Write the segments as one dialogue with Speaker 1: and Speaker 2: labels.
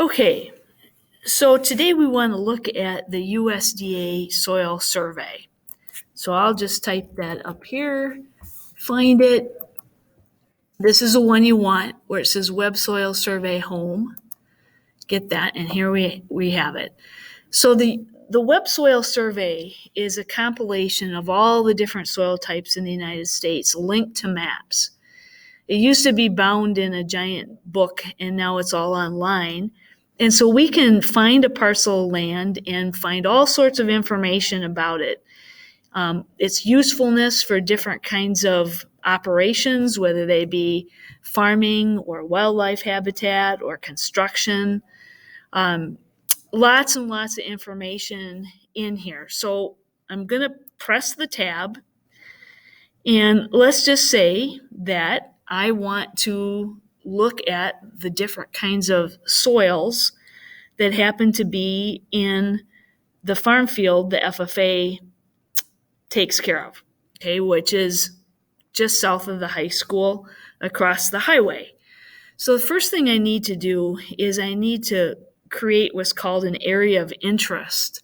Speaker 1: Okay, so today we want to look at the USDA soil survey. So I'll just type that up here, find it. This is the one you want where it says Web Soil Survey Home. Get that, and here we have it. So the Web Soil Survey is a compilation of all the different soil types in the United States linked to maps. It used to be bound in a giant book, and now it's all online. And so we can find a parcel of land and find all sorts of information about it. Its usefulness for different kinds of operations, whether they be farming or wildlife habitat or construction. Lots and lots of information in here. So I'm going to press the tab, and let's just say that I want to look at the different kinds of soils that happen to be in the farm field the FFA takes care of, okay, which is just south of the high school across the highway. So the first thing I need to do is I need to create what's called an area of interest.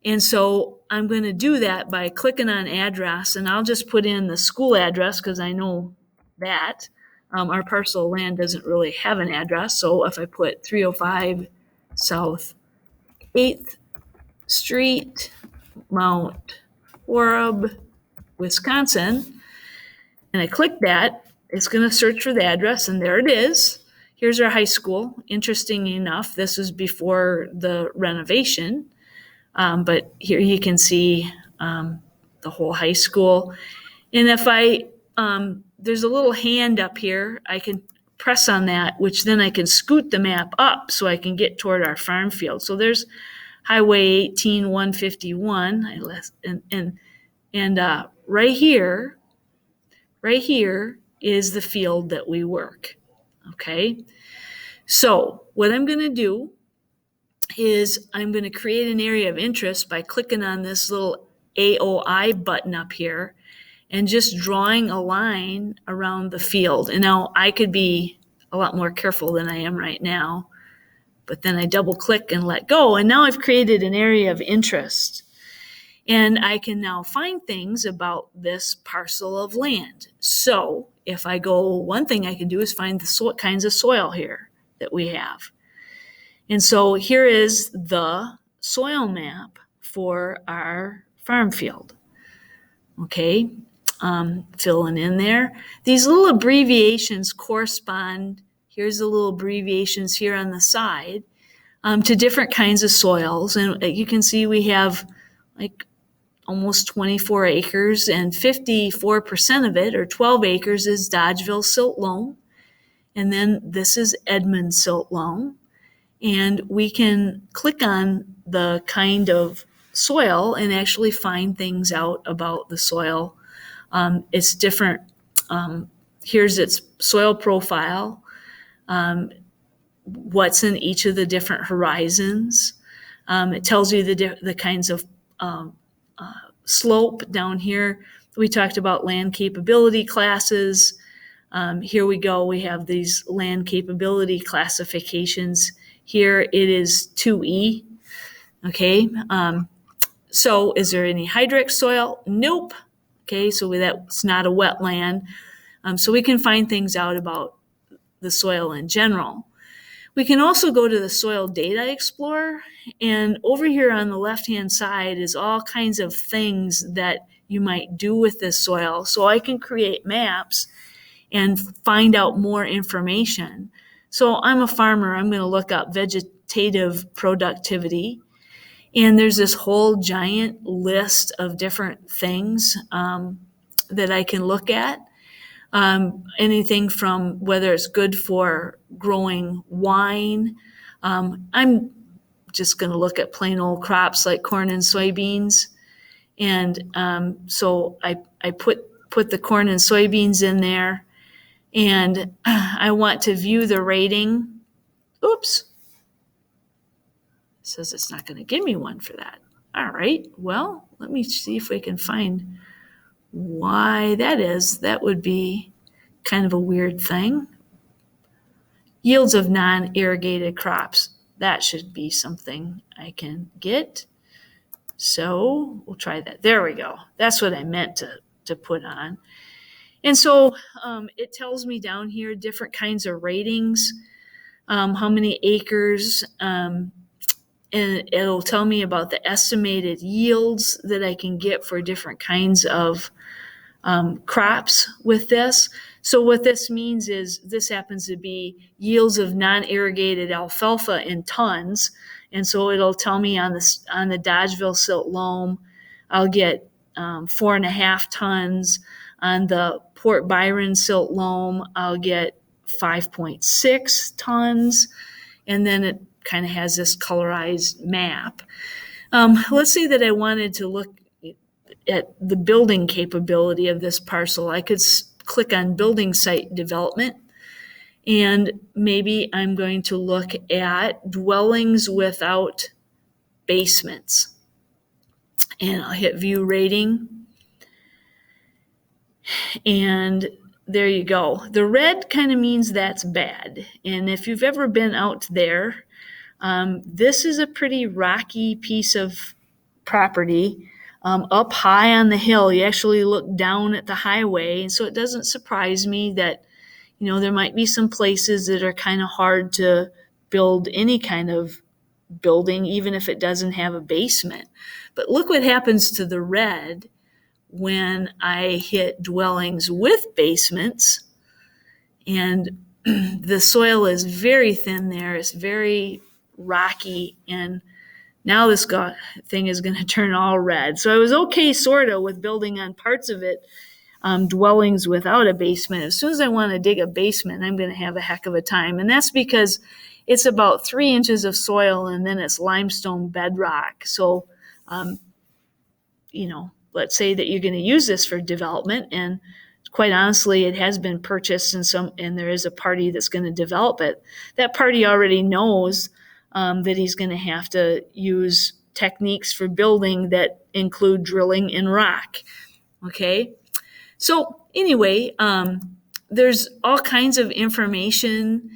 Speaker 1: And so I'm going to do that by clicking on address, and I'll just put in the school address because I know that. Our parcel of land doesn't really have an address, so if I put 305 South 8th Street, Mount Orab, Wisconsin, and I click that, it's going to search for the address, and there it is. Here's our high school. Interesting enough, this was before the renovation. But here you can see the whole high school. And if there's a little hand up here, I can press on that, which then I can scoot the map up so I can get toward our farm field. So there's Highway 18 151, and right here is the field that we work. Okay, so what I'm going to do is I'm going to create an area of interest by clicking on this little AOI button up here and just drawing a line around the field. And now I could be a lot more careful than I am right now, but then I double click and let go. And now I've created an area of interest. And I can now find things about this parcel of land. So if I go, one thing I can do is find the kinds of soil here that we have. And so here is the soil map for our farm field. Okay, filling in there. These little abbreviations correspond, here's the little abbreviations here on the side, to different kinds of soils. And you can see we have like almost 24 acres, and 54% of it, or 12 acres, is Dodgeville silt loam. And then this is Edmond silt loam. And we can click on the kind of soil and actually find things out about the soil. It's different. Here's its soil profile, what's in each of the different horizons. It tells you the kinds of slope down here. We talked about land capability classes. Here we go. We have these land capability classifications. Here it is 2E. Okay. So is there any hydric soil? Nope. Okay. So that's not a wetland. So we can find things out about the soil in general. We can also go to the Soil Data Explorer, and over here on the left-hand side is all kinds of things that you might do with this soil. So I can create maps and find out more information. So I'm a farmer. I'm going to look up vegetative productivity, and there's this whole giant list of different things that I can look at. Anything from whether it's good for growing wine. I'm just going to look at plain old crops like corn and soybeans. And so I put the corn and soybeans in there, and I want to view the rating. Oops. It says it's not going to give me one for that. All right. Well, let me see if we can find why that is. That would be kind of a weird thing. Yields of non-irrigated crops. that should be something I can get. So we'll try that. There we go. That's what I meant to put on. And so it tells me down here different kinds of ratings, how many acres, and it'll tell me about the estimated yields that I can get for different kinds of crops with this. So what this means is this happens to be yields of non-irrigated alfalfa in tons. And so it'll tell me on the Dodgeville silt loam, I'll get 4.5 tons. On the Port Byron silt loam, I'll get 5.6 tons. And then it kind of has this colorized map. Let's say that I wanted to look at the building capability of this parcel. I could click on building site development, and maybe I'm going to look at dwellings without basements. And I'll hit view rating. And there you go. The red kind of means that's bad. And if you've ever been out there, this is a pretty rocky piece of property. Up high on the hill, you actually look down at the highway. And so it doesn't surprise me that, there might be some places that are kind of hard to build any kind of building, even if it doesn't have a basement. But look what happens to the red when I hit dwellings with basements. And the soil is very thin there. It's very rocky. And now this thing is going to turn all red. So I was okay, sort of, with building on parts of it, dwellings without a basement. As soon as I want to dig a basement, I'm going to have a heck of a time. And that's because it's about 3 inches of soil and then it's limestone bedrock. So, let's say that you're going to use this for development, and quite honestly, it has been purchased and there is a party that's going to develop it. That party already knows that he's going to have to use techniques for building that include drilling in rock. Okay? So anyway, there's all kinds of information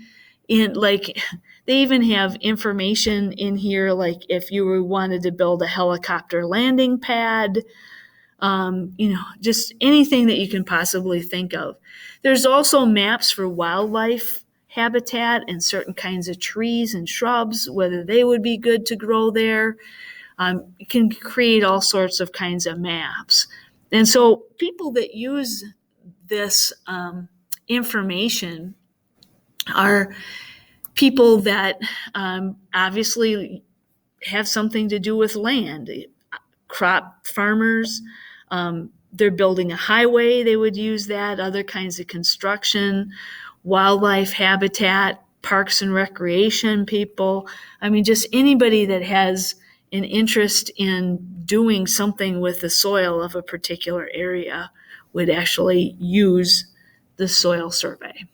Speaker 1: they even have information in here, like if you wanted to build a helicopter landing pad, just anything that you can possibly think of. There's also maps for wildlife habitat and certain kinds of trees and shrubs, whether they would be good to grow there. You can create all sorts of kinds of maps. And so people that use this information are people that obviously have something to do with land. Crop farmers, they're building a highway, they would use that, other kinds of construction, wildlife habitat, parks and recreation people. I mean, just anybody that has an interest in doing something with the soil of a particular area would actually use the soil survey.